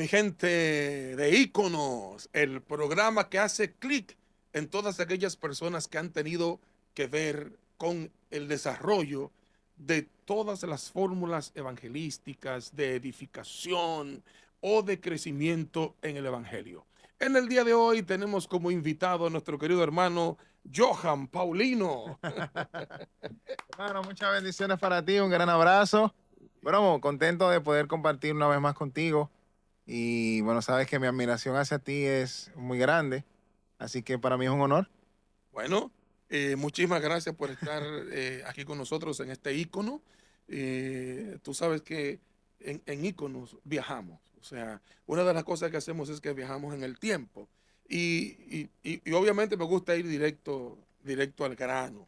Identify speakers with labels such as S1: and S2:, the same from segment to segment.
S1: mi gente de Íconos, el programa que hace clic en todas aquellas personas que han tenido que ver con el desarrollo de todas las fórmulas evangelísticas de edificación o de crecimiento en el Evangelio. En el día de hoy tenemos como invitado a nuestro querido hermano Johan Paulino.
S2: Hermano, muchas bendiciones para ti, un gran abrazo. Bueno, contento de poder compartir una vez más contigo. Y bueno, sabes que mi admiración hacia ti es muy grande, así que para mí es un honor.
S1: Bueno, muchísimas gracias por estar aquí con nosotros en este ícono. Tú sabes que en íconos viajamos. O sea, una de las cosas que hacemos es que viajamos en el tiempo. Y obviamente me gusta ir directo al grano.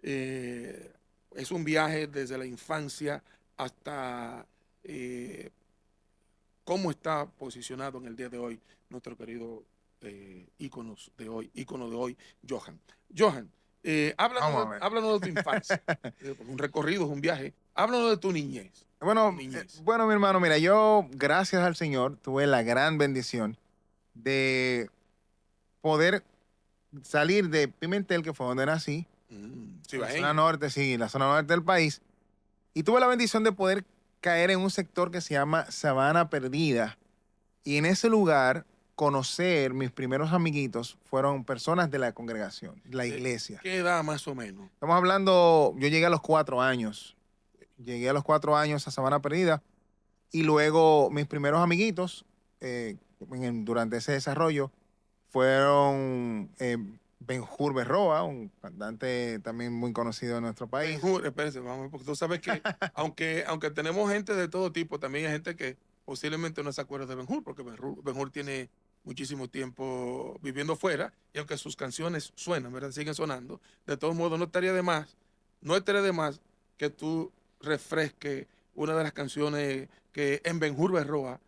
S1: Eh, es un viaje desde la infancia hasta cómo está posicionado en el día de hoy nuestro querido ícono de hoy, Johan. Johan,
S2: Vamos a ver.
S1: háblanos de tu infancia. Un recorrido es un viaje. Háblanos de tu niñez. Tu
S2: Bueno,
S1: niñez.
S2: bueno, mi hermano, mira, yo, gracias al Señor, tuve la gran bendición de poder salir de Pimentel, que fue donde nací,
S1: Sí,
S2: en la
S1: va
S2: zona norte, sí, la zona norte del país, y tuve la bendición de poder caer en un sector que se llama Sabana Perdida. Y en ese lugar, conocer mis primeros amiguitos fueron personas de la congregación, la iglesia.
S1: ¿Qué edad más o menos?
S2: Estamos hablando, yo llegué a los 4 años. Llegué a los 4 años a Sabana Perdida. Y luego mis primeros amiguitos, durante ese desarrollo, fueron Benjur Berroa, un cantante también muy conocido en nuestro país.
S1: Ben-Hur, espérese, vamos, porque tú sabes que aunque tenemos gente de todo tipo, también hay gente que posiblemente no se acuerda de Ben-Hur, porque Ben-Hur tiene muchísimo tiempo viviendo fuera, y aunque sus canciones suenan, ¿verdad? Siguen sonando, de todos modos no estaría de más que tú refresques una de las canciones que en Ben-Hur Berroa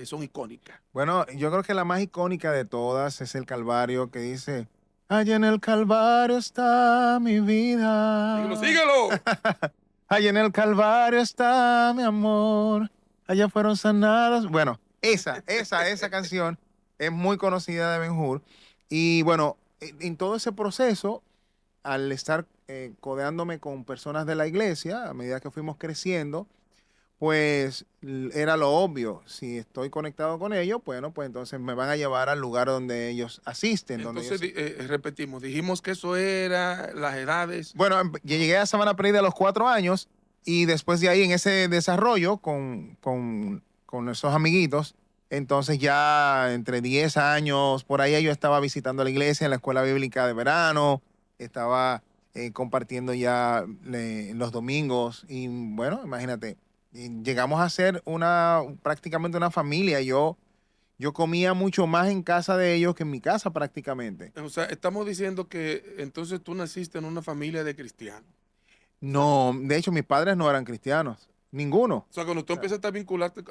S1: son icónicas.
S2: Bueno, yo creo que la más icónica de todas es el Calvario que dice, allá en el Calvario está mi
S1: Síguelo,
S2: vida.
S1: síguelo.
S2: Allá en el Calvario está mi amor. Allá fueron sanadas. Bueno, esa canción es muy conocida de Ben-Hur. Y bueno, en todo ese proceso, al estar codeándome con personas de la iglesia, a medida que fuimos creciendo, pues era lo obvio. Si estoy conectado con ellos, bueno, pues entonces me van a llevar al lugar donde ellos asisten, donde
S1: Entonces,
S2: ellos...
S1: repetimos, dijimos que eso era las edades.
S2: Bueno, yo llegué a Sabana Perdida a los 4 años y después de ahí en ese desarrollo con esos amiguitos, entonces ya entre 10 años, por ahí yo estaba visitando la iglesia en la escuela bíblica de verano, estaba compartiendo ya los domingos y bueno, imagínate, y llegamos a ser prácticamente una familia. Yo comía mucho más en casa de ellos que en mi casa prácticamente.
S1: O sea, estamos diciendo que entonces tú naciste en una familia de cristianos. O sea,
S2: No, de hecho mis padres no eran cristianos, ninguno.
S1: cuando tú empiezas a vincularte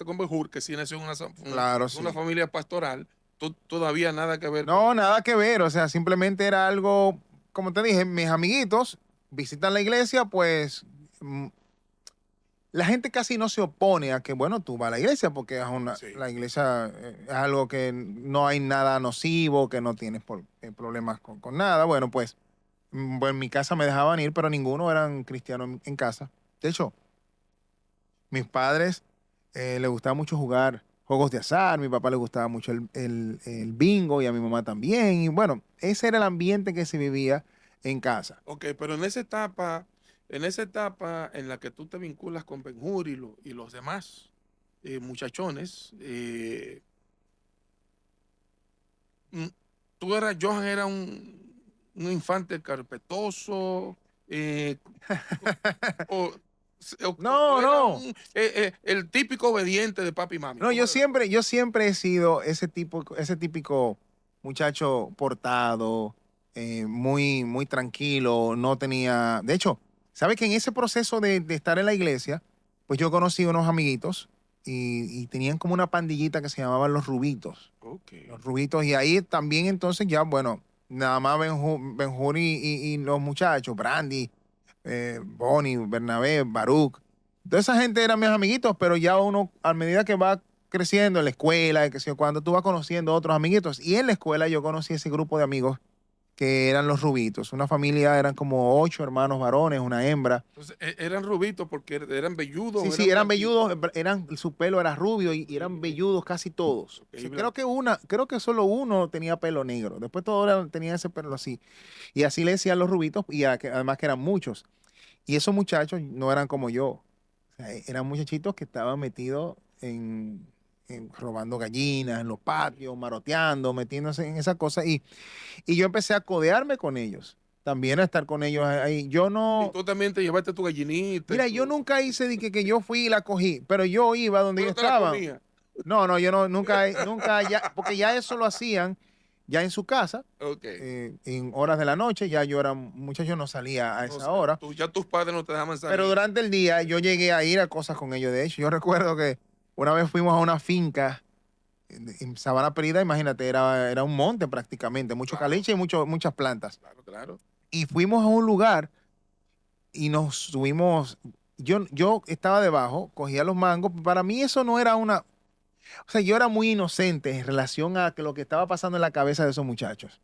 S1: con Bejur, que sí nació en
S2: Claro,
S1: una
S2: sí.
S1: familia pastoral, tú todavía nada que ver con
S2: No,
S1: eso.
S2: nada que ver, o sea, simplemente era algo, como te dije, mis amiguitos visitan la iglesia, pues la gente casi no se opone a que, bueno, tú vas a la iglesia porque
S1: Sí.
S2: la iglesia es algo que no hay nada nocivo, que no tienes problemas con nada. Bueno, pues en mi casa me dejaban ir, pero ninguno eran cristianos en casa. De hecho, mis padres les gustaba mucho jugar juegos de azar, a mi papá le gustaba mucho el bingo y a mi mamá también. Y bueno, ese era el ambiente que se vivía en casa.
S1: Ok, pero en esa etapa en la que tú te vinculas con Benjur y los demás muchachones, mm, Johan era un infante carpetoso, eh, o, o
S2: No,
S1: era
S2: no.
S1: el típico obediente de papi y mami.
S2: No,
S1: ¿Cómo era?
S2: yo siempre he sido ese típico muchacho portado, muy tranquilo, no tenía... De hecho, ¿sabes que en ese proceso de estar en la iglesia, pues yo conocí unos amiguitos y tenían como una pandillita que se llamaban los Rubitos?
S1: Ok.
S2: Los Rubitos, y ahí también entonces ya, bueno, nada más Benjur y los muchachos, Brandy, Bonnie, Bernabé, Baruch. Toda esa gente eran mis amiguitos, pero ya uno, a medida que va creciendo en la escuela, que sé yo, cuando tú vas conociendo otros amiguitos. Y en la escuela yo conocí ese grupo de amigos que eran los Rubitos. Una familia, eran como 8 hermanos varones, una hembra.
S1: Entonces, eran rubitos porque eran velludos
S2: Sí,
S1: o
S2: sí,
S1: eran
S2: eran
S1: blanquitos.
S2: velludos, su pelo era rubio y eran velludos casi todos.
S1: Ok,
S2: O sea,
S1: blanco.
S2: creo que solo uno tenía pelo negro. Después todos tenían ese pelo así. Y así le decían los Rubitos, y además que eran muchos. Y esos muchachos no eran como yo. O sea, eran muchachitos que estaban metidos en robando gallinas, en los patios, maroteando, metiéndose en esas cosas. Y yo empecé a codearme con ellos. También a estar con ellos ahí. Yo
S1: Y
S2: no,
S1: tú también te llevaste tu gallinita y
S2: mira, yo
S1: tu...
S2: nunca hice de que yo fui y la cogí, pero yo iba donde
S1: Tú
S2: ellos
S1: no te la
S2: estaban.
S1: comías.
S2: No, no, yo no, nunca, ya, porque ya eso lo hacían ya en su casa,
S1: Ok.
S2: en horas de la noche, ya yo era un muchacho, no salía a
S1: O
S2: esa
S1: sea,
S2: hora,
S1: ya tus padres no te dejaban
S2: pero
S1: salir.
S2: durante el día yo llegué a ir a cosas con ellos. De hecho, yo recuerdo que una vez fuimos a una finca en Sabana Perdida, imagínate, era un monte prácticamente, mucho
S1: Claro,
S2: caliche y muchas plantas.
S1: claro, claro.
S2: Y fuimos a un lugar y nos subimos. Yo estaba debajo, cogía los mangos. Para mí eso no era una... O sea, yo era muy inocente en relación a lo que estaba pasando en la cabeza de esos muchachos.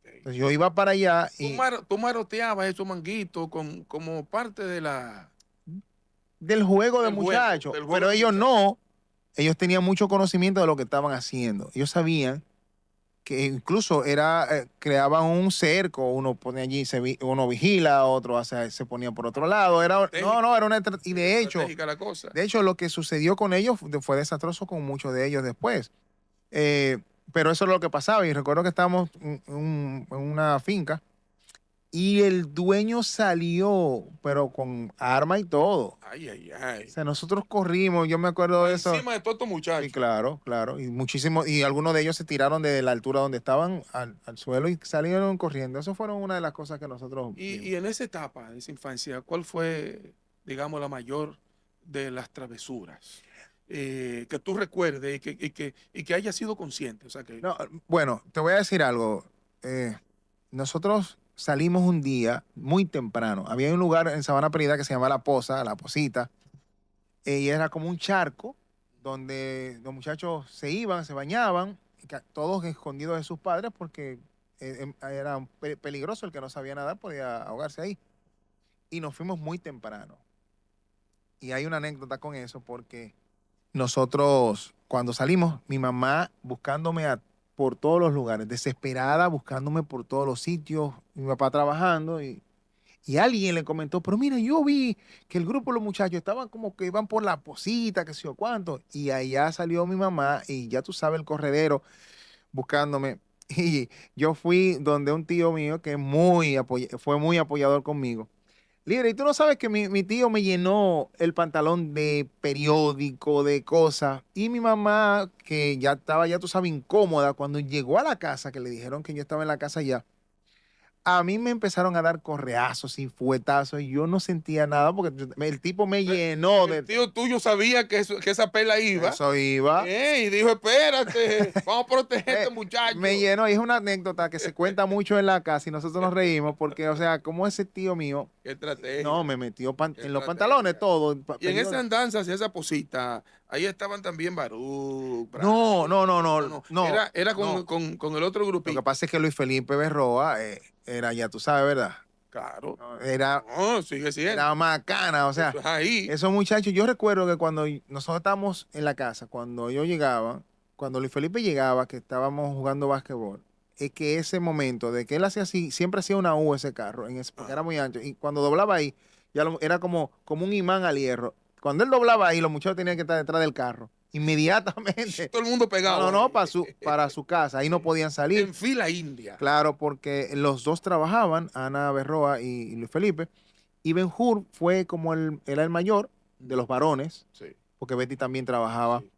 S1: Ok.
S2: Entonces yo iba para allá y
S1: Tú maroteabas esos manguitos como parte de
S2: del juego de
S1: del juego,
S2: muchachos,
S1: del juego
S2: pero
S1: de
S2: ellos
S1: muchachos.
S2: no. Ellos tenían mucho conocimiento de lo que estaban haciendo. Ellos sabían que incluso creaban un cerco, uno pone allí, uno vigila, otro se ponía por otro lado. No, era una... Y
S1: Estratégica la cosa.
S2: de hecho, lo que sucedió con ellos fue desastroso con muchos de ellos después. Eh, pero eso es lo que pasaba. Y recuerdo que estábamos en una finca y el dueño salió, pero con arma y todo.
S1: Ay, ay,
S2: O
S1: ay.
S2: sea, nosotros corrimos, yo me acuerdo
S1: Por
S2: de eso.
S1: encima de todos estos
S2: Sí,
S1: muchachos.
S2: claro, claro. Y muchísimos, y algunos de ellos se tiraron de la altura donde estaban al suelo y salieron corriendo. Eso fueron una de las cosas que nosotros
S1: Y
S2: vimos.
S1: en esa etapa de esa infancia, ¿cuál fue, digamos, la mayor de las travesuras que tú recuerdes y que hayas sido consciente? O sea, que
S2: No, bueno, te voy a decir algo. Eh, Nosotros salimos un día muy temprano. Había un lugar en Sabana Perdida que se llama La Poza, La Posita, y era como un charco donde los muchachos se iban, se bañaban, todos escondidos de sus padres porque era peligroso. El que no sabía nadar podía ahogarse ahí. Y nos fuimos muy temprano. Y hay una anécdota con eso porque nosotros, cuando salimos, mi mamá buscándome por todos los lugares, desesperada, buscándome por todos los sitios, mi papá trabajando, y alguien le comentó, pero mira, yo vi que el grupo de los muchachos estaban como que iban por la posita, que sé yo cuánto, y allá salió mi mamá, y ya tú sabes, el corredero buscándome, y yo fui donde un tío mío que fue muy apoyador conmigo. Libre, y tú no sabes que mi tío me llenó el pantalón de periódico, de cosas. Y mi mamá, que ya estaba, ya tú sabes, incómoda, cuando llegó a la casa, que le dijeron que yo estaba en la casa ya, a mí me empezaron a dar correazos y fuetazos y yo no sentía nada porque el tipo me llenó
S1: el
S2: de...
S1: tío tuyo sabía que esa pela iba.
S2: Eso iba.
S1: Y dijo, espérate, vamos a proteger a este
S2: Me
S1: muchacho.
S2: llenó y es una anécdota que se cuenta mucho en la casa y nosotros nos reímos porque, o sea, como ese tío mío,
S1: Qué
S2: no,
S1: estrategia,
S2: me metió
S1: qué
S2: en los pantalones
S1: estrategia.
S2: todo,
S1: Y en esa
S2: periódico.
S1: andanza hacia esa posita, ahí estaban también Barú,
S2: No, no, no,
S1: no,
S2: no,
S1: no,
S2: no,
S1: era con,
S2: no.
S1: con el otro
S2: Lo que
S1: grupito.
S2: pasa es que Luis Felipe Berroa era, ya tú sabes, ¿verdad?
S1: Claro.
S2: No,
S1: No, sigue
S2: era
S1: siendo.
S2: macana, o sea,
S1: Eso es ahí.
S2: esos muchachos, yo recuerdo que cuando nosotros estábamos en la casa, cuando yo llegaba, cuando Luis Felipe llegaba, que estábamos jugando básquetbol, es que ese momento de que él hacía así, siempre hacía una U ese carro, porque era
S1: Ah,
S2: muy ancho, y cuando doblaba ahí, era como un imán al hierro. Cuando él doblaba ahí, los muchachos tenían que estar detrás del carro, inmediatamente.
S1: todo el mundo
S2: No, no,
S1: pegado
S2: no,
S1: ahí.
S2: para su casa, ahí no podían salir.
S1: En fila india.
S2: Claro, porque los dos trabajaban, Ana Berroa y Luis Felipe, y Benjur fue como era el mayor de los varones,
S1: Sí,
S2: porque Betty también trabajaba.
S1: sí.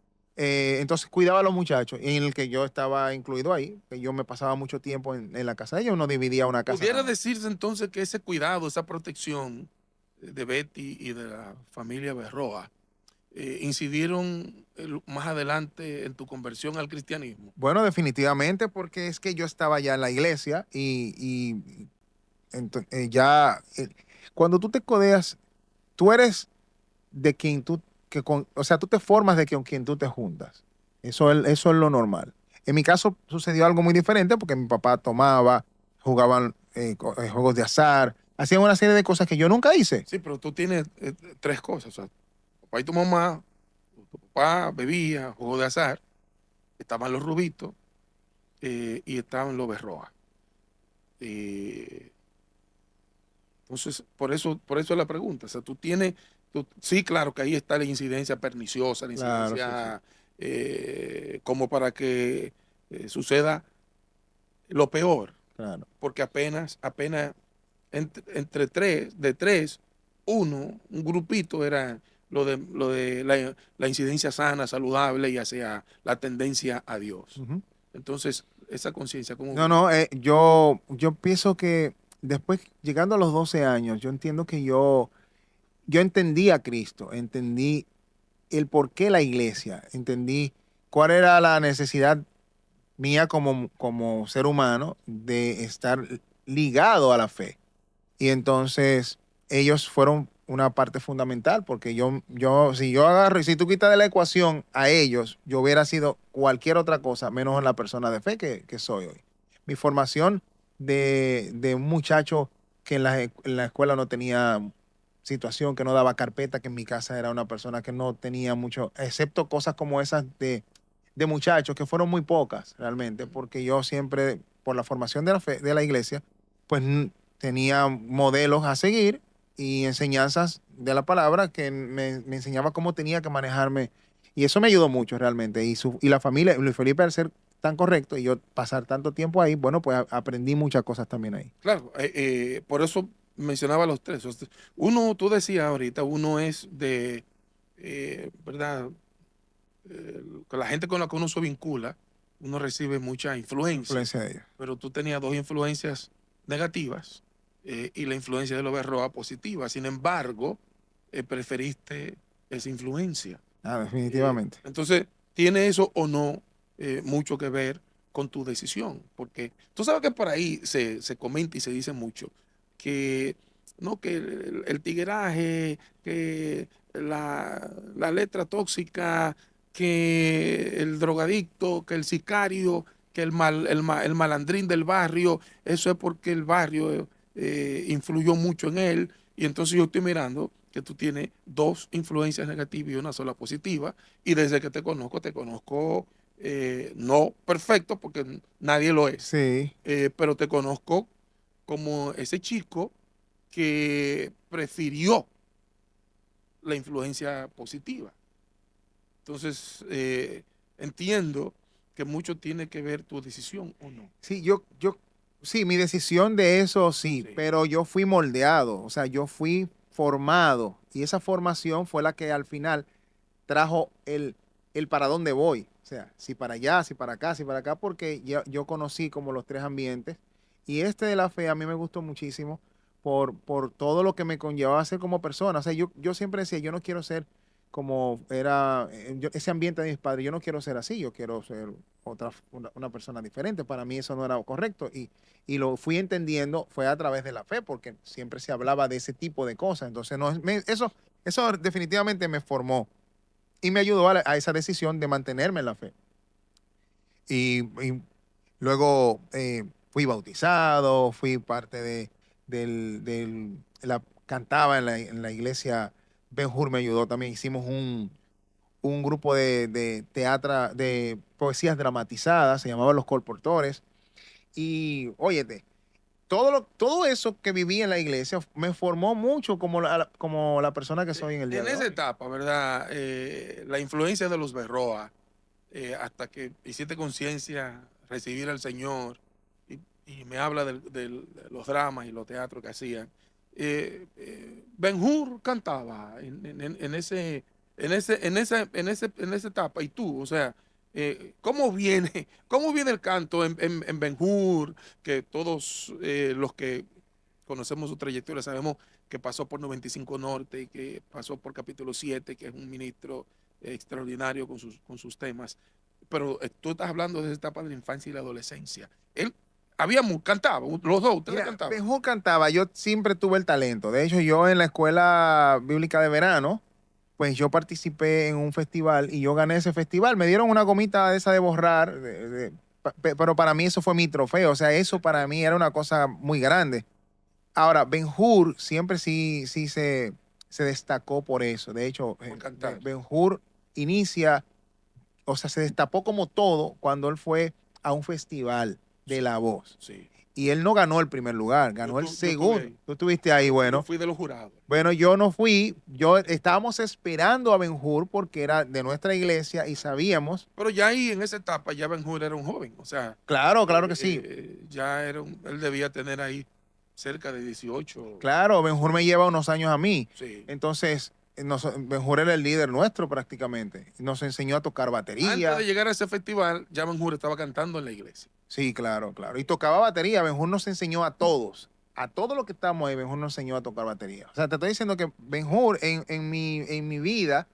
S2: Entonces cuidaba a los muchachos, en el que yo estaba incluido ahí, que yo me pasaba mucho tiempo en la casa de ellos, no dividía una casa nada
S1: Pudiera
S2: más.
S1: decirse entonces que ese cuidado, esa protección de Betty y de la familia Berroa incidieron más adelante en tu conversión al cristianismo.
S2: Bueno, definitivamente, porque es que yo estaba ya en la iglesia ya, cuando tú te codeas, tú eres de quien o sea, tú te formas de con quien tú te juntas. Eso es lo normal. En mi caso sucedió algo muy diferente porque mi papá tomaba, jugaban juegos de azar, hacían una serie de cosas que yo nunca hice.
S1: Sí, pero tú tienes tres cosas. O sea, tu papá y tu mamá, tu papá bebía, juego de azar, estaban los rubitos y estaban los berroas. Eh, entonces, por eso es la pregunta. O sea, tú tienes, sí, claro que ahí está la incidencia perniciosa, la
S2: Claro, sí, sí.
S1: incidencia como para que suceda lo peor,
S2: Claro.
S1: porque apenas entre tres, de tres, un grupito era lo de la incidencia sana, saludable y hacia la tendencia a Dios.
S2: Ujú.
S1: Entonces, esa conciencia, ¿cómo
S2: No,
S1: viene?
S2: no, yo pienso que después, llegando a los 12 años, yo entiendo que yo entendí a Cristo, entendí el por qué la iglesia, entendí cuál era la necesidad mía como ser humano de estar ligado a la fe. Y entonces ellos fueron una parte fundamental porque si yo agarro y si tú quitas de la ecuación a ellos, yo hubiera sido cualquier otra cosa menos la persona de fe que soy hoy. Mi formación de un muchacho que en la escuela no tenía situación, que no daba carpeta, que en mi casa era una persona que no tenía mucho, excepto cosas como esas de muchachos, que fueron muy pocas realmente, porque yo siempre, por la formación de la fe, de la iglesia, pues tenía modelos a seguir y enseñanzas de la palabra que me enseñaba cómo tenía que manejarme. Y eso me ayudó mucho realmente. Y la familia, Luis Felipe, al ser tan correcto y yo pasar tanto tiempo ahí, bueno, pues aprendí muchas cosas también ahí.
S1: Claro, por eso mencionaba los tres. O sea, uno, tú decías ahorita, uno es de, ¿verdad? Con la gente con la que uno se vincula, uno recibe mucha influencia,
S2: Influencia de ellos.
S1: pero tú tenías dos influencias negativas y la influencia de los Berroa positiva. Sin embargo, preferiste esa influencia.
S2: Ah, definitivamente.
S1: Entonces, ¿tiene eso o no mucho que ver con tu decisión? Porque tú sabes que por ahí se comenta y se dice mucho que, no, que el tigueraje, que la letra tóxica, que el drogadicto, que el sicario, que el malandrín del barrio, eso es porque el barrio influyó mucho en él. Y entonces yo estoy mirando que tú tienes dos influencias negativas y una sola positiva. Y desde que te conozco no perfecto, porque nadie lo es,
S2: Sí.
S1: pero te conozco como ese chico que prefirió la influencia positiva. Entonces, entiendo que mucho tiene que ver tu decisión o no.
S2: Sí, sí, mi decisión de eso sí,
S1: Sí.
S2: pero yo fui moldeado, o sea, yo fui formado y esa formación fue la que al final trajo el para dónde voy. O sea, si para allá, si para acá, si para acá, porque yo conocí como los tres ambientes y este de la fe a mí me gustó muchísimo por todo lo que me conllevaba a ser como persona. O sea, yo siempre decía, yo no quiero ser como era ese ambiente de mis padres, yo no quiero ser así, yo quiero ser una persona diferente. Para mí eso no era correcto y lo fui entendiendo fue a través de la fe, porque siempre se hablaba de ese tipo de cosas. Entonces, no, eso definitivamente me formó y me ayudó a esa decisión de mantenerme en la fe. Y luego fui bautizado, fui parte cantaba en la iglesia. Ben Hur me ayudó también. Hicimos un grupo de teatro, de poesías dramatizadas, se llamaba Los Colportores. Y óyete, todo eso que viví en la iglesia me formó mucho como la persona que soy en el día
S1: En
S2: de
S1: esa
S2: hoy.
S1: etapa, ¿verdad? La influencia de los Berroa, hasta que hiciste conciencia, recibir al Señor, y me habla de los dramas y los teatros que hacían. Ben Hur cantaba en esa etapa, y tú, o sea, cómo viene el canto en Ben Hur? Que todos los que conocemos su trayectoria, sabemos que pasó por 95 Norte y que pasó por Capítulo 7, que es un ministro extraordinario con sus temas. Pero tú estás hablando de esa etapa de la infancia y la adolescencia. Él cantaba, los dos, ustedes
S2: Mira,
S1: cantaban.
S2: Ben Hur cantaba, yo siempre tuve el talento. De hecho, yo en la escuela bíblica de verano, pues yo participé en un festival y yo gané ese festival. Me dieron una gomita de esa de borrar, pero para mí eso fue mi trofeo. O sea, eso para mí era una cosa muy grande. Ahora, Ben-Hur siempre sí se destacó por eso. De hecho,
S1: Por cantar.
S2: Ben-Hur inicia, o sea, se destapó como todo cuando él fue a un festival de
S1: Sí,
S2: La Voz.
S1: sí.
S2: Y él no ganó el primer lugar, ganó el
S1: Yo estuve
S2: segundo.
S1: ahí.
S2: Tú estuviste ahí,
S1: Yo
S2: bueno.
S1: fui de los jurados.
S2: Bueno, yo no fui, estábamos esperando a Ben-Hur porque era de nuestra iglesia y sabíamos,
S1: Pero ya ahí en esa etapa ya Ben-Hur era un joven. O sea,
S2: claro que sí,
S1: ya él debía tener ahí cerca de 18.
S2: claro, Ben-Hur me lleva unos años a mí.
S1: Sí.
S2: Entonces, Ben-Hur era el líder nuestro prácticamente. Nos enseñó a tocar
S1: Antes de
S2: batería.
S1: llegar a ese festival, ya Ben-Hur estaba cantando en la iglesia.
S2: Sí, claro. Y tocaba batería. Ben-Hur nos enseñó a todos. A todos los que estamos ahí, Ben-Hur nos enseñó a tocar batería. O sea, te estoy diciendo que Ben-Hur en mi vida,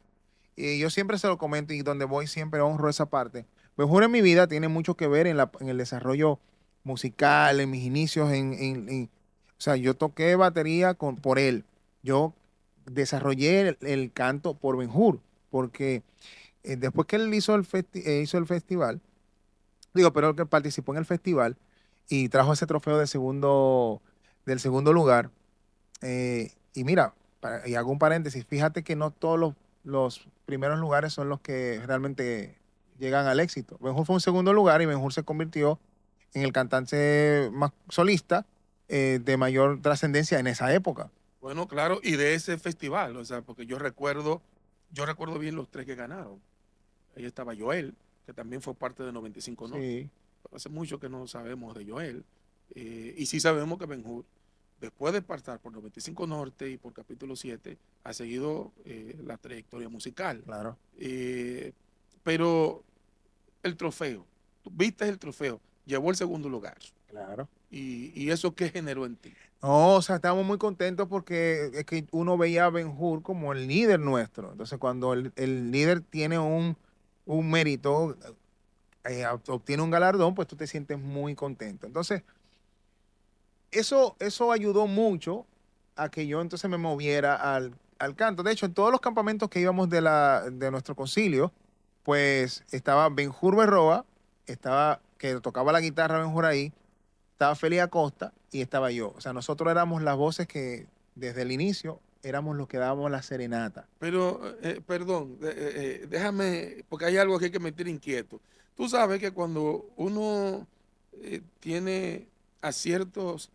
S2: y yo siempre se lo comento y donde voy siempre honro esa parte. Ben-Hur en mi vida tiene mucho que ver en el desarrollo musical, en mis inicios, o sea, yo toqué batería por él. Yo desarrollé el canto por Ben-Hur, porque después que él hizo el festival, pero que participó en el festival y trajo ese trofeo del segundo lugar. Y mira, y hago un paréntesis, fíjate que no todos los primeros lugares son los que realmente llegan al éxito. Ben-Hur fue un segundo lugar y Ben-Hur se convirtió en el cantante más solista de mayor trascendencia en esa época.
S1: Bueno, claro, y de ese festival, o sea, porque yo recuerdo bien los tres que ganaron. Ahí estaba Joel, que también fue parte de 95 Norte.
S2: Sí,
S1: Pero hace mucho que no sabemos de Joel. Y sí sabemos que Ben-Hur, después de pasar por 95 Norte y por Capítulo 7, ha seguido la trayectoria musical.
S2: claro.
S1: Pero el trofeo, tú viste el trofeo, llevó el segundo lugar.
S2: Claro.
S1: ¿Y eso qué generó en ti?
S2: No, o sea, estamos muy contentos porque es que uno veía a Ben-Hur como el líder nuestro. Entonces, cuando el líder tiene un mérito, obtiene un galardón, pues tú te sientes muy contento. Entonces, eso ayudó mucho a que yo entonces me moviera al canto. De hecho, en todos los campamentos que íbamos de nuestro concilio, pues estaba Ben-Hur Berroa, estaba que tocaba la guitarra Ben-Hur ahí, estaba Feli Acosta y estaba yo. O sea, nosotros éramos las voces que desde el inicio éramos los que dábamos la serenata.
S1: Pero, perdón, déjame, porque hay algo aquí que me tiene inquieto. Tú sabes que cuando uno tiene a ciertas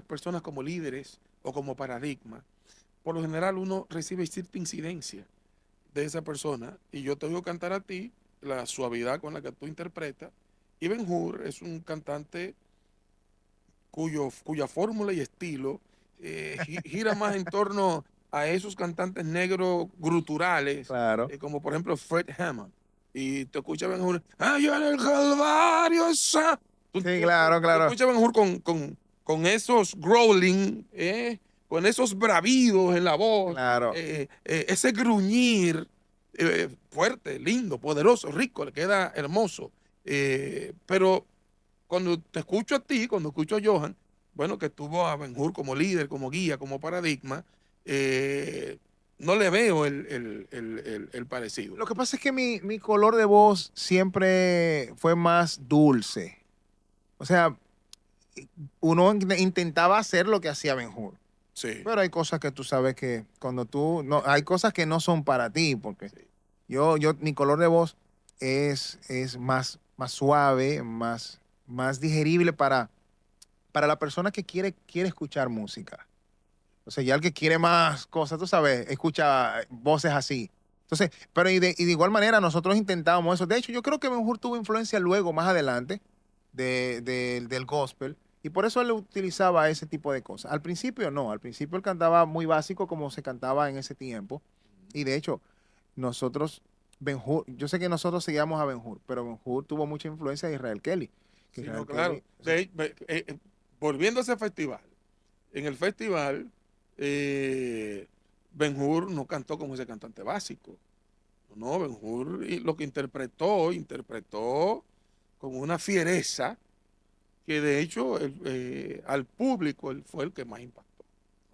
S1: personas como líderes o como paradigma, por lo general uno recibe cierta incidencia de esa persona y yo te oigo cantar a ti la suavidad con la que tú interpretas. Y Ben-Hur es un cantante cuya fórmula y estilo gira más en torno a esos cantantes negros gruturales,
S2: Claro.
S1: como por ejemplo Fred Hammond. Y te escucha Ben-Hur, allá en el Calvario, Tú,
S2: Sí,
S1: tú-
S2: claro,
S1: tú
S2: claro.
S1: escuchas Ben-Hur con esos growling, con esos bravidos en la voz,
S2: Claro.
S1: ese gruñir fuerte, lindo, poderoso, rico, le queda hermoso. Pero cuando te escucho a ti, cuando escucho a Johan, bueno, que tuvo a Ben-Hur como líder, como guía, como paradigma, no le veo el parecido.
S2: Lo que pasa es que mi color de voz siempre fue más dulce. O sea, uno intentaba hacer lo que hacía Ben-Hur.
S1: Sí,
S2: Pero hay cosas que tú sabes que cuando tú, no, hay cosas que no son para ti, porque
S1: sí.
S2: mi color de voz es más suave, más digerible para la persona que quiere escuchar música. O sea, ya el que quiere más cosas, tú sabes, escucha voces así. Entonces, pero y de igual manera nosotros intentábamos eso. De hecho, yo creo que mejor tuvo influencia luego, más adelante, del gospel. Y por eso él utilizaba ese tipo de cosas. Al principio no, al principio él cantaba muy básico como se cantaba en ese tiempo. Y de hecho, nosotros, yo sé que nosotros seguíamos a Ben-Hur, pero Ben-Hur tuvo mucha influencia de Israel Kelly. Que
S1: Sí, no,
S2: Israel
S1: claro.
S2: Kelly, o sea,
S1: Volviendo a ese festival, en el festival, Ben-Hur no cantó como ese cantante básico. No, Ben-Hur lo que interpretó con una fiereza que de hecho al público él fue el que más impactó.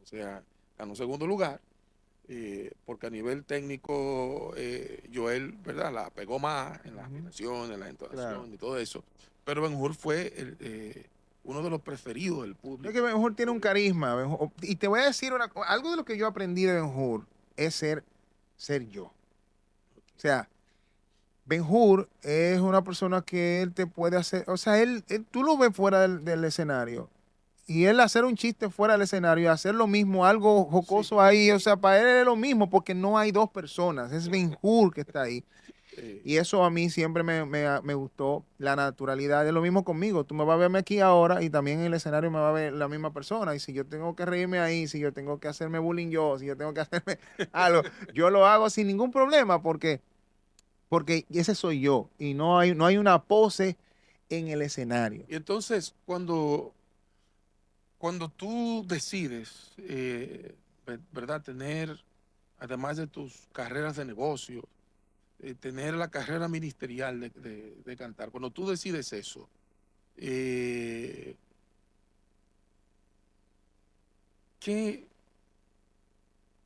S1: O sea, ganó segundo lugar porque a nivel técnico Joel, ¿verdad? La pegó más en la
S2: Ujú.
S1: afinación, en la
S2: Claro.
S1: entonación y todo eso. Pero Ben-Hur fue uno de los preferidos del
S2: Es que
S1: público.
S2: Ben-Hur tiene un carisma. Y te voy a decir algo de lo que yo aprendí de Ben-Hur es ser yo. O sea, Ben-Hur es una persona que él te puede hacer, o sea, tú lo ves fuera del escenario y él hacer un chiste fuera del escenario y hacer lo mismo, algo
S1: Sí.
S2: jocoso ahí, o sea, para él es lo mismo porque no hay dos personas, es Ben-Hur que está ahí.
S1: Eh,
S2: Y eso a mí siempre me gustó, la naturalidad. Es lo mismo conmigo. Tú me vas a verme aquí ahora y también en el escenario me va a ver la misma persona. Y si yo tengo que reírme ahí, si yo tengo que hacerme bullying yo, si yo tengo que hacerme algo, yo lo hago sin ningún problema porque ese soy yo. Y no hay una pose en el escenario.
S1: y entonces, cuando tú decides, ¿verdad? Tener, además de tus carreras de negocio, tener la carrera ministerial de cantar, cuando tú decides eso, eh, ¿qué,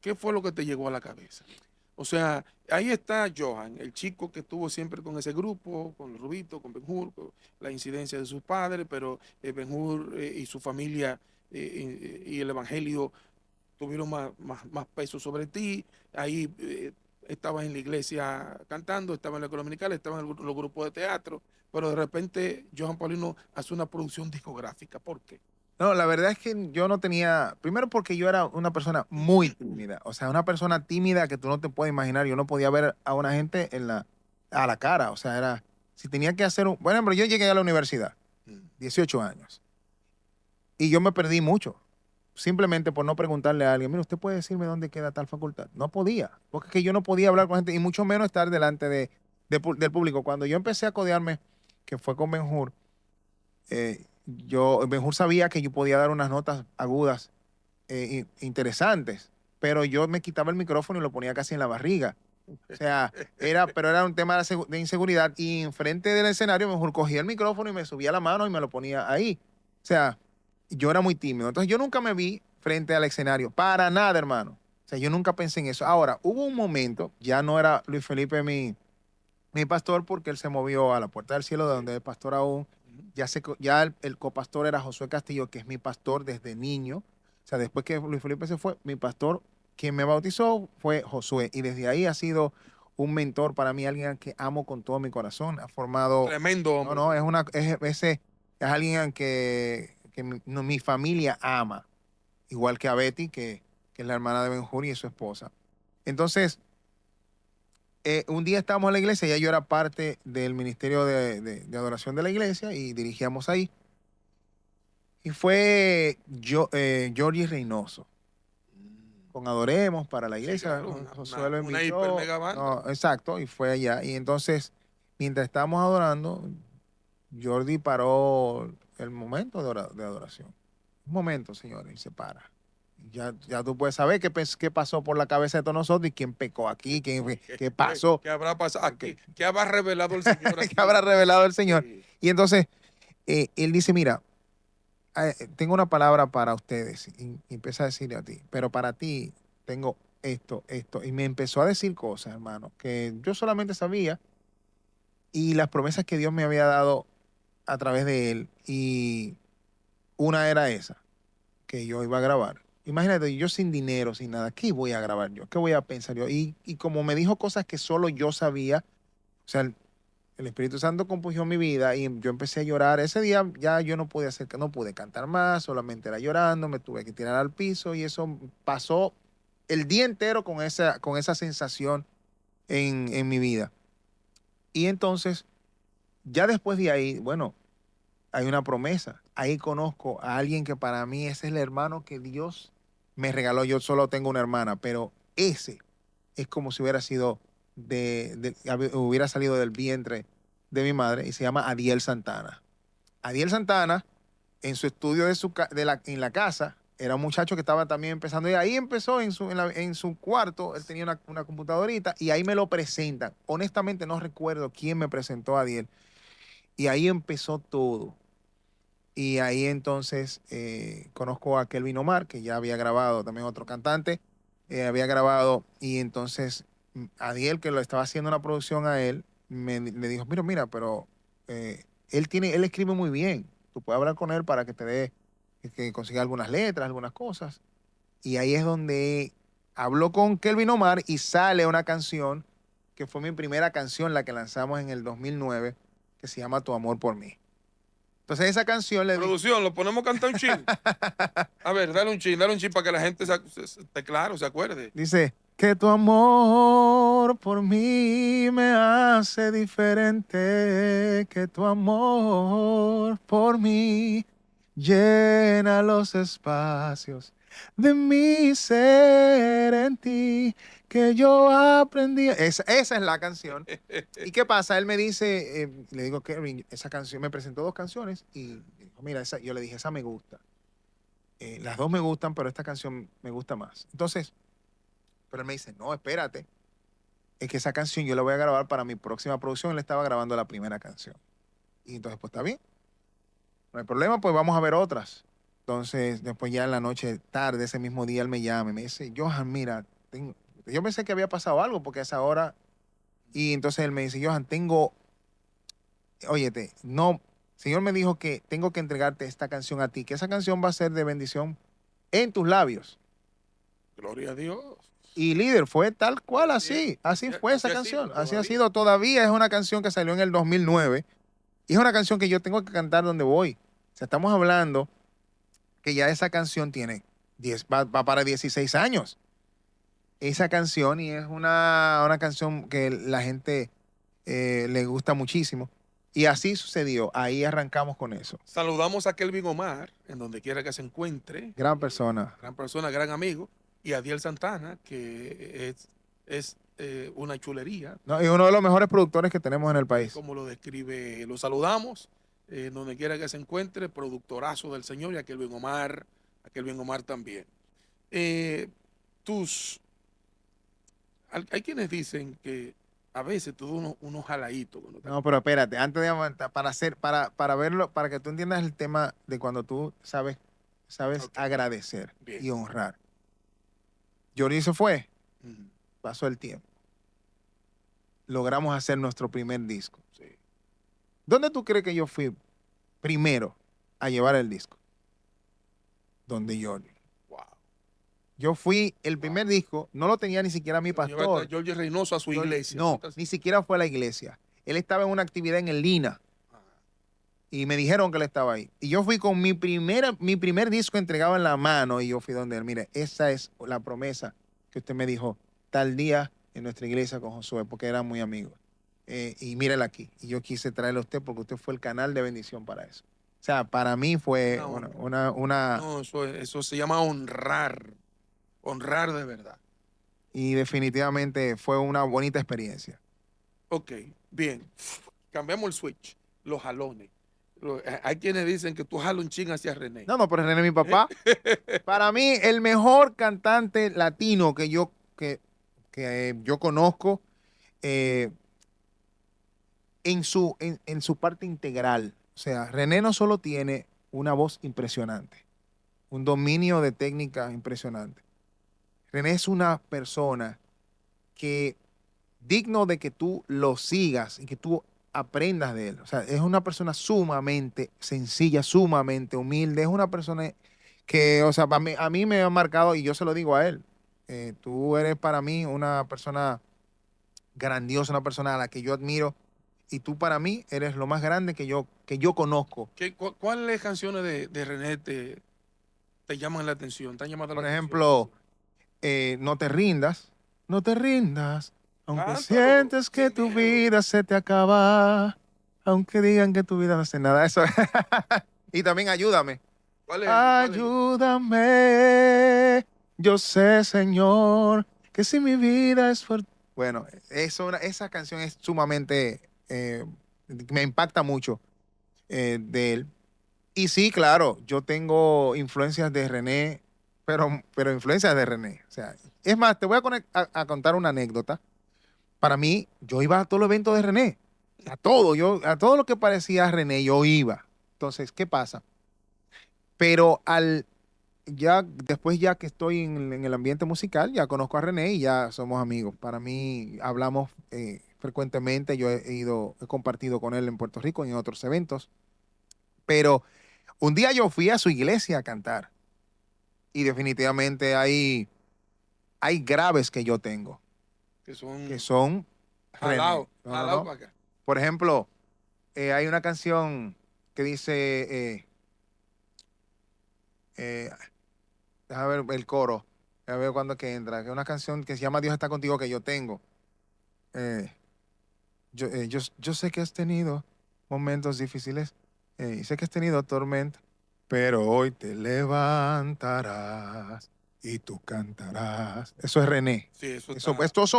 S1: ¿qué fue lo que te llegó a la cabeza? O sea, ahí está Johan, el chico que estuvo siempre con ese grupo, con Rubito, con Ben-Hur, con la incidencia de sus padres, pero Ben-Hur y su familia y el evangelio tuvieron más peso sobre ti. Ahí estabas en la iglesia cantando, estabas en la escuela dominical, estabas en los grupos de teatro, pero de repente Johan Paulino hace una producción discográfica. ¿Por qué?
S2: No, la verdad es que yo no tenía, primero porque yo era una persona muy tímida, o sea, una persona tímida que tú no te puedes imaginar, yo no podía ver a una gente a la cara, o sea, si tenía que hacer por ejemplo, yo llegué a la universidad,
S1: Mm.
S2: 18 años, y yo me perdí mucho, simplemente por no preguntarle a alguien, mira, ¿usted puede decirme dónde queda tal facultad? No podía, porque es que yo no podía hablar con gente, y mucho menos estar delante del público. Cuando yo empecé a codearme, que fue con Ben-Hur, Ben-Hur sabía que yo podía dar unas notas agudas interesantes, pero yo me quitaba el micrófono y lo ponía casi en la barriga. O sea, pero era un tema de inseguridad y enfrente del escenario mejor cogía el micrófono y me subía la mano y me lo ponía ahí. O sea, yo era muy tímido. Entonces yo nunca me vi frente al escenario, para nada, hermano. O sea, yo nunca pensé en eso. Ahora, hubo un momento, ya no era Luis Felipe mi pastor porque él se movió a la puerta del cielo de
S1: Sí.
S2: donde es pastor aún.
S1: Ujú.
S2: Ya el copastor era Josué Castillo, que es mi pastor desde niño. O sea, después que Luis Felipe se fue, mi pastor, quien me bautizó, fue Josué. Y desde ahí ha sido un mentor para mí, alguien que amo con todo mi corazón. Ha formado,
S1: Tremendo
S2: no,
S1: hombre.
S2: no, es alguien que mi familia ama, igual que a Betty, que es la hermana de Benjuri y su esposa. Entonces, un día estábamos en la iglesia, ya yo era parte del ministerio de adoración de la iglesia y dirigíamos ahí. Y fue Georgie Reynoso,
S1: Mm.
S2: con Adoremos para la
S1: Sí,
S2: iglesia.
S1: claro,
S2: Josué lo
S1: una hiper
S2: invitó.
S1: mega banda.
S2: No, exacto, y fue allá. Y entonces, mientras estábamos adorando, Jordi paró el momento de adoración. Un momento, señores, y se para. Ya tú puedes saber qué pasó por la cabeza de todos nosotros y quién pecó aquí, qué pasó.
S1: ¿Qué habrá pasado
S2: Ok.
S1: aquí? ¿Qué habrá revelado el Señor
S2: Que
S1: aquí?
S2: habrá revelado el Señor.
S1: Sí.
S2: Y entonces él dice, mira, tengo una palabra para ustedes. Y empieza a decirle a ti, pero para ti tengo esto. Y me empezó a decir cosas, hermano, que yo solamente sabía y las promesas que Dios me había dado a través de él. Y una era esa, que yo iba a grabar. Imagínate, yo sin dinero, sin nada, ¿qué voy a grabar yo? ¿Qué voy a pensar yo? Y como me dijo cosas que solo yo sabía, o sea, el Espíritu Santo compuso mi vida y yo empecé a llorar. Ese día ya yo no pude cantar más, solamente era llorando, me tuve que tirar al piso y eso pasó el día entero con esa sensación en mi vida. Y entonces, ya después de ahí, bueno, hay una promesa. Ahí conozco a alguien que para mí ese es el hermano que Dios me regaló. Yo solo tengo una hermana, pero ese es como si hubiera salido del vientre de mi madre y se llama Adiel Santana. Adiel Santana, en su estudio en la casa, era un muchacho que estaba también empezando y ahí empezó en su cuarto, él tenía una computadorita y ahí me lo presentan. Honestamente no recuerdo quién me presentó a Adiel y ahí empezó todo. Y ahí entonces conozco a Kelvin Omar, que ya había grabado también otro cantante, había grabado, y entonces Adiel, que lo estaba haciendo una producción a él, le dijo, mira, pero él escribe muy bien, tú puedes hablar con él para que te dé, que consiga algunas letras, algunas cosas. Y ahí es donde habló con Kelvin Omar y sale una canción que fue mi primera canción, la que lanzamos en el 2009, que se llama Tu amor por mí. Entonces esa canción le dije,
S1: Producción, lo ponemos a cantar un chin. A ver, dale un chin para que la gente esté claro, se acuerde.
S2: dice, que tu amor por mí me hace diferente, que tu amor por mí llena los espacios de mi ser en ti, que yo aprendí. Esa es la canción. ¿Y qué pasa? Él me dice, le digo, Kevin, esa canción, me presentó dos canciones y dijo, mira, yo le dije, esa me gusta. Las dos me gustan, pero esta canción me gusta más. Entonces, pero él me dice, no, espérate, es que esa canción yo la voy a grabar para mi próxima producción. Él estaba grabando la primera canción. Y entonces, pues está bien, no hay problema, pues vamos a ver otras. Entonces, después ya en la noche, tarde, ese mismo día, él me llama y me dice, Johan, mira, yo pensé que había pasado algo porque a esa hora, y entonces él me dice, Johan, óyete, no, Señor me dijo que tengo que entregarte esta canción a ti, que esa canción va a ser de bendición en tus labios.
S1: Gloria a Dios.
S2: Y líder, fue tal cual así.
S1: Así
S2: Así fue esa
S1: ha
S2: canción.
S1: sido
S2: Así ha
S1: todavía.
S2: sido todavía. Es una canción que salió en el 2009. Y es una canción que yo tengo que cantar donde voy. O sea, estamos hablando que ya esa canción tiene va para 16 años. Esa canción, y es una canción que la gente le gusta muchísimo. Y así sucedió. Ahí arrancamos con eso.
S1: Saludamos a Kelvin Omar, en donde quiera que se encuentre.
S2: Gran persona.
S1: Gran persona, gran amigo. Y a Adiel Santana, que es una chulería,
S2: No, y uno de los mejores productores que tenemos en el país.
S1: como lo describe. Lo saludamos, en donde quiera que se encuentre, productorazo del Señor, y a Kelvin Omar también. Eh, tus, hay quienes dicen que a veces tú das unos jaladitos.
S2: No, pero espérate, antes de avanzar, para verlo, para que tú entiendas el tema de cuando tú sabes
S1: Ok.
S2: agradecer
S1: Bien.
S2: y honrar. Jordi se fue,
S1: Ujú.
S2: pasó el tiempo. Logramos hacer nuestro primer disco.
S1: Sí.
S2: ¿Dónde tú crees que yo fui primero a llevar el disco? Donde Jordi.
S1: Wow.
S2: Yo fui el primer disco, no lo tenía ni siquiera mi
S1: Llevaste
S2: pastor.
S1: a Jorge Reynoso a su iglesia.
S2: No, ni siquiera fue a la iglesia. Él estaba en una actividad en el Lina. Y me dijeron que él estaba ahí. Y yo fui con mi primer disco entregado en la mano y yo fui donde él. Mire, esa es la promesa que usted me dijo tal día en nuestra iglesia con Josué, porque eran muy amigos. Y mírela aquí. Y yo quise traerle a usted porque usted fue el canal de bendición para eso. O sea, para mí fue una
S1: No, eso se llama honrar. Honrar de verdad.
S2: y definitivamente fue una bonita experiencia.
S1: Ok, bien. Cambiamos el switch. Los jalones. Hay quienes dicen que tú jalas un ching hacia René.
S2: No, pero René, mi papá, para mí el mejor cantante latino que yo conozco, eh, en su parte integral. O sea, René no solo tiene una voz impresionante, un dominio de técnica impresionante. René es una persona que digno de que tú lo sigas y que tú aprendas de él. O sea, es una persona sumamente sencilla, sumamente humilde. Es una persona que, o sea, a mí me ha marcado y yo se lo digo a él. Tú eres para mí una persona grandiosa, una persona a la que yo admiro y tú para mí eres lo más grande que yo conozco.
S1: ¿Cuáles canciones de René te llaman la atención? ¿Te han llamado la
S2: Por
S1: atención?
S2: ejemplo, No te rindas, no te rindas, aunque
S1: Cántalo,
S2: sientes que
S1: sin
S2: tu
S1: miedo.
S2: vida se te acaba, aunque digan que tu vida no hace nada. Eso. Y también ayúdame.
S1: ¿Cuál es?
S2: Ayúdame, yo sé, Señor, que si mi vida es por... Bueno, esa canción es sumamente, me impacta mucho de él. Y sí, claro, yo tengo influencias de René, pero influencias de René. O sea, es más, te voy a contar una anécdota. Para mí, yo iba a todos los eventos de René. A todo lo que parecía René, yo iba. Entonces, ¿qué pasa? Pero ya después ya que estoy en el ambiente musical, ya conozco a René y ya somos amigos. Para mí hablamos frecuentemente, yo he compartido con él en Puerto Rico en otros eventos, pero un día yo fui a su iglesia a cantar y definitivamente hay graves que yo tengo,
S1: que
S2: que
S1: son
S2: son René.
S1: jalao,
S2: No, no,
S1: jalao
S2: no.
S1: para acá.
S2: Por ejemplo, hay una canción que dice, eh, déjame ver el coro, a ver cuándo es que entra, que es una canción que se llama Dios está contigo que yo tengo. Eh, yo sé que has tenido momentos difíciles, y sé que has tenido tormenta, pero hoy te levantarás y tú cantarás. Eso es René.
S1: Sí, eso
S2: Eso,
S1: está. Sí,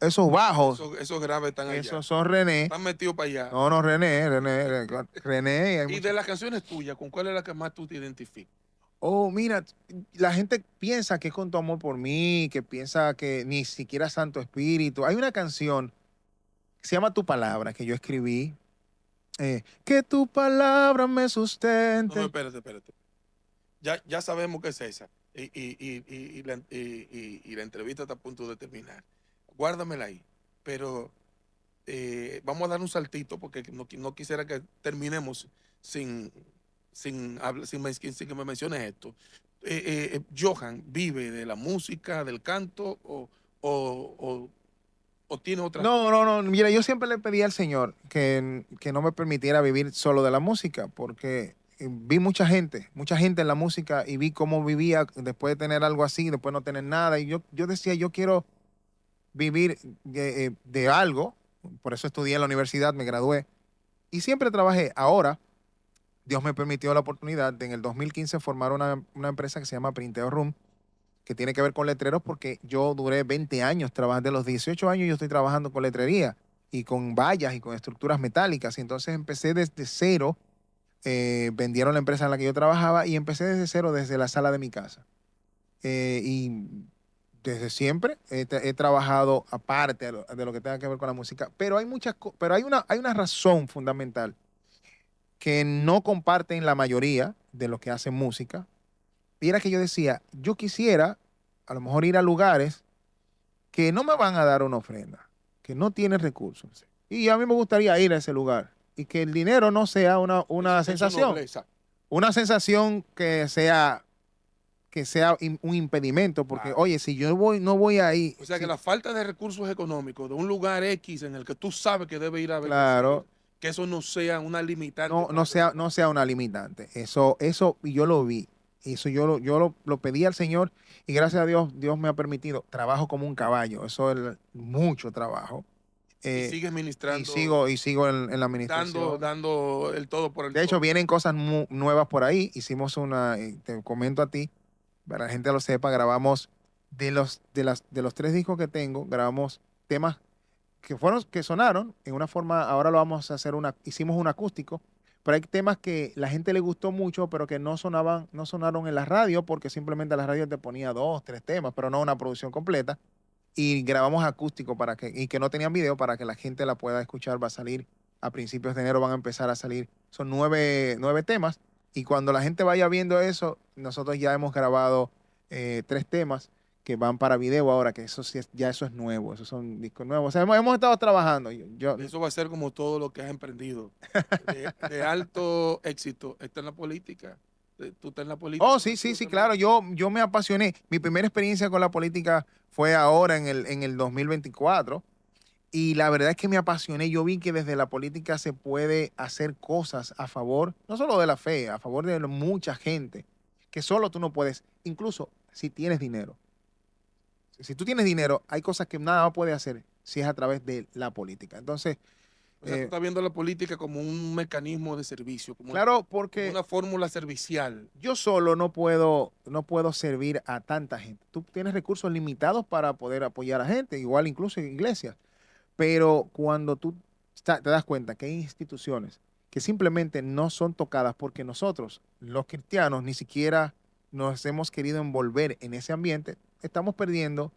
S2: esos bajos,
S1: esos graves están allá.
S2: esos son René.
S1: Están metidos para allá.
S2: No, no, René, hay
S1: Y de
S2: muchas.
S1: las canciones tuyas, ¿con cuál es la que más tú te identificas?
S2: Oh, mira, la gente piensa que es con tu amor por mí, que piensa que ni siquiera Santo Espíritu. Hay una canción que se llama Tu Palabra que yo escribí. Que tu palabra me
S1: No, no,
S2: sustente.
S1: espérate, espérate. Ya sabemos que es esa. Y la entrevista está a punto de terminar. Guárdamela ahí. Pero vamos a dar un saltito porque no quisiera que terminemos sin, sin que me menciones esto. ¿Johan vive de la música, del canto o, o tiene otras
S2: No,
S1: cosas?
S2: no, no. Mira, yo siempre le pedí al Señor que no me permitiera vivir solo de la música, porque vi mucha gente en la música y vi cómo vivía después de tener algo así, después no tener nada. Y yo decía, yo quiero vivir de algo. Por eso estudié en la universidad, me gradué y siempre trabajé. Ahora, Dios me permitió la oportunidad de en el 2015 formar una empresa que se llama Printeo Room, que tiene que ver con letreros porque yo duré 20 años trabajando, de los 18 años yo estoy trabajando con letrería y con vallas y con estructuras metálicas. Y entonces empecé desde cero, vendieron la empresa en la que yo trabajaba y empecé desde cero, desde la sala de mi casa. Y desde siempre he trabajado aparte de lo que tenga que ver con la música, pero pero hay una razón fundamental que no comparten la mayoría de los que hacen música. Y era que yo decía, yo quisiera a lo mejor ir a lugares que no me van a dar una ofrenda, que no tienen recursos. Y a mí me gustaría ir a ese lugar y que el dinero no sea una
S1: En su
S2: sensación,
S1: nobleza.
S2: una sensación que sea un impedimento, porque
S1: Claro.
S2: oye, si yo voy, no voy ahí,
S1: O sea que
S2: sí,
S1: la falta de recursos económicos de un lugar X en el que tú sabes que debe ir a bendecir,
S2: claro,
S1: que eso no sea una limitante
S2: no,
S1: para tu trabajo.
S2: no sea una limitante. Eso, y yo lo vi. Eso lo pedí al Señor y gracias a Dios, Dios me ha permitido. Trabajo como un caballo. Eso es mucho trabajo.
S1: Y
S2: Eh,
S1: sigues
S2: y
S1: ministrando,
S2: sigo en la
S1: dando,
S2: administración.
S1: dando el todo por el
S2: De hecho,
S1: todo.
S2: vienen cosas nuevas por ahí. Hicimos te comento a ti, para que la gente lo sepa, grabamos de los 3 discos que tengo, grabamos temas que sonaron en una forma, ahora lo vamos a hacer hicimos un acústico, pero hay temas que la gente le gustó mucho, pero que no sonaron en la radio, porque simplemente la radio te ponía 2, 3 temas, pero no una producción completa. Y grabamos acústico y que no tenían video para que la gente la pueda escuchar. Va a salir a principios de enero, van a empezar a salir. Son 9 temas. Y cuando la gente vaya viendo eso, nosotros ya hemos grabado 3 temas que van para video ahora, que eso sí ya eso es nuevo, esos son discos nuevos. O sea, hemos estado trabajando.
S1: Eso va a ser como todo lo que has emprendido. De alto éxito. Está en la política. Tú estás en la política
S2: Oh, sí, sí,
S1: metido
S2: sí,
S1: también.
S2: claro. Yo me apasioné. Mi primera experiencia con la política fue ahora en el 2024. Y la verdad es que me apasioné. Yo vi que desde la política se puede hacer cosas a favor, no solo de la fe, a favor de mucha gente, que solo tú no puedes, incluso si tienes dinero. Si tú tienes dinero, hay cosas que nada puede hacer si es a través de la política. Entonces,
S1: O sea, tú estás viendo la política como un mecanismo de servicio,
S2: claro,
S1: como
S2: porque
S1: una fórmula servicial.
S2: yo solo no puedo servir a tanta gente. Tú tienes recursos limitados para poder apoyar a gente, igual incluso en iglesias. Pero cuando tú te das cuenta que hay instituciones que simplemente no son tocadas porque nosotros, los cristianos, ni siquiera nos hemos querido envolver en ese ambiente, estamos perdiendo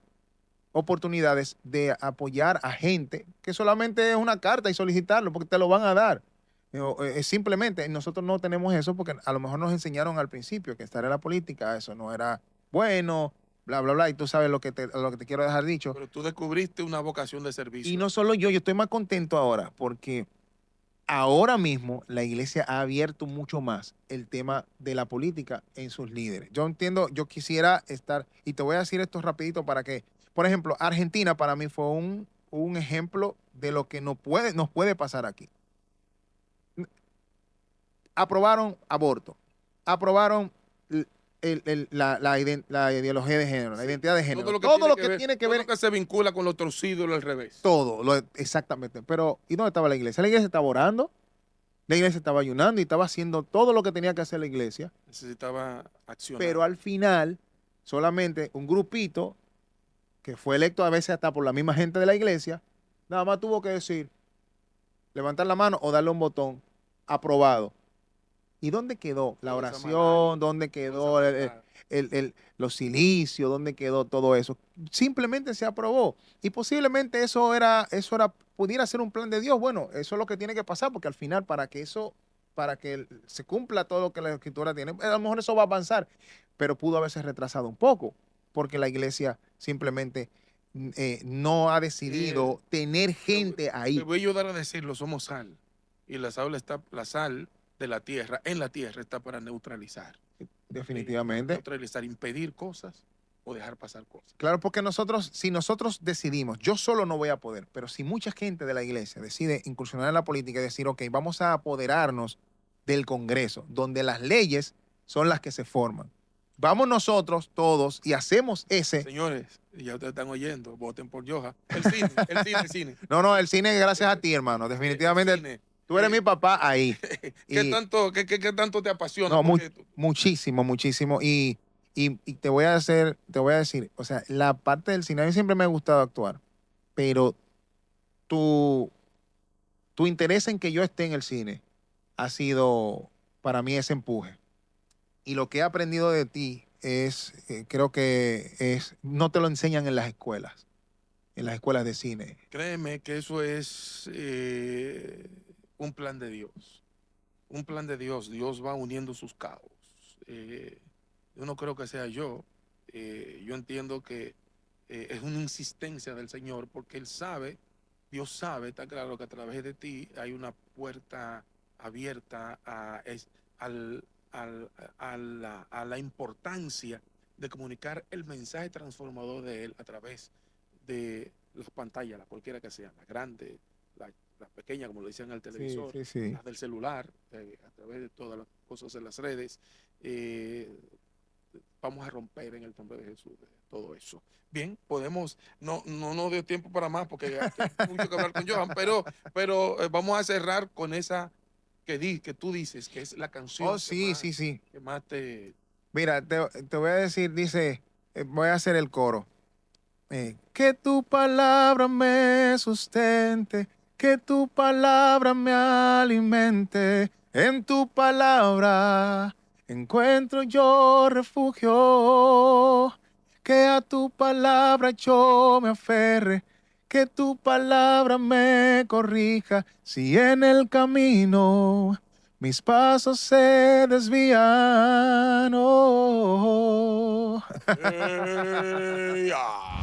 S2: oportunidades de apoyar a gente que solamente es una carta y solicitarlo porque te lo van a dar. Simplemente nosotros no tenemos eso porque a lo mejor nos enseñaron al principio que estar en la política, eso no era bueno, bla, bla, bla, y tú sabes lo que te quiero dejar dicho.
S1: Pero tú descubriste una vocación de servicio.
S2: Y no solo yo estoy más contento ahora porque ahora mismo la iglesia ha abierto mucho más el tema de la política en sus líderes. Yo entiendo, yo quisiera estar, y te voy a decir esto rapidito para que, por ejemplo, Argentina para mí fue un ejemplo de lo que nos puede pasar aquí. Aprobaron aborto, aprobaron la ideología de género, la
S1: Sí.
S2: identidad de género,
S1: Todo lo que
S2: todo
S1: tiene
S2: lo
S1: que
S2: que
S1: ver,
S2: tiene que
S1: todo
S2: ver,
S1: lo que se vincula con lo torcido y al revés.
S2: todo, exactamente. Pero, ¿y dónde estaba la iglesia? La iglesia estaba orando, la iglesia estaba ayunando y estaba haciendo todo lo que tenía que hacer la iglesia,
S1: Necesitaba accionar.
S2: pero al final solamente un grupito que fue electo a veces hasta por la misma gente de la iglesia, nada más tuvo que decir, levantar la mano o darle un botón, aprobado. ¿Y dónde quedó la
S1: Toda esa
S2: oración?
S1: maldad,
S2: ¿Dónde
S1: toda
S2: quedó
S1: esa maldad.
S2: los cilicios? ¿Dónde quedó todo eso? Simplemente se aprobó. Y posiblemente pudiera ser un plan de Dios. Bueno, eso es lo que tiene que pasar, porque al final, para que se cumpla todo lo que la Escritura tiene, a lo mejor eso va a avanzar, pero pudo haberse retrasado un poco, porque la iglesia simplemente no ha decidido tener gente
S1: Te
S2: ahí.
S1: voy a ayudar a decirlo, somos sal. Y la sal de la tierra, en la tierra, está para neutralizar.
S2: Definitivamente.
S1: Neutralizar, impedir cosas o dejar pasar cosas.
S2: Claro, porque si nosotros decidimos, yo solo no voy a poder, pero si mucha gente de la iglesia decide incursionar en la política y decir, ok, vamos a apoderarnos del Congreso, donde las leyes son las que se forman. Vamos nosotros todos y hacemos ese.
S1: Señores, ya ustedes están oyendo, voten por Yoja. El cine, el cine, el cine.
S2: No, el cine gracias a ti, hermano. Definitivamente,
S1: El cine.
S2: tú eres mi papá ahí.
S1: ¿Qué
S2: Y,
S1: tanto te apasiona?
S2: no,
S1: Porque
S2: muchísimo, muchísimo. Y te voy a decir, o sea, la parte del cine, a mí siempre me ha gustado actuar, pero tu, tu interés en que yo esté en el cine ha sido para mí ese empuje. Y lo que he aprendido de ti creo que no te lo enseñan en las escuelas de cine.
S1: créeme que eso es un plan de Dios. Un plan de Dios. Dios va uniendo sus cabos. Yo no creo que sea yo. Yo entiendo que es una insistencia del Señor porque Él sabe, Dios sabe, está claro que a través de ti hay una puerta abierta al- a la importancia de comunicar el mensaje transformador de Él a través de las pantallas, la cualquiera que sea, la grande, la pequeña, como lo decían en el televisor,
S2: Sí, sí.
S1: las del celular, a través de todas las cosas en las redes. eh, Vamos a romper en el nombre de Jesús todo eso. Bien, podemos, no nos dio tiempo para más porque hay mucho que hablar con Johan, pero vamos a cerrar con esa que tú dices, que es la canción
S2: Oh, sí, sí.
S1: que más te...
S2: Mira, te voy a decir, dice, voy a hacer el coro. Que tu palabra me sustente, que tu palabra me alimente. En tu palabra encuentro yo refugio. Que a tu palabra yo me aferre, que tu palabra me corrija. Si en el camino mis pasos se desvían. Oh.
S1: ¡Ey, ah!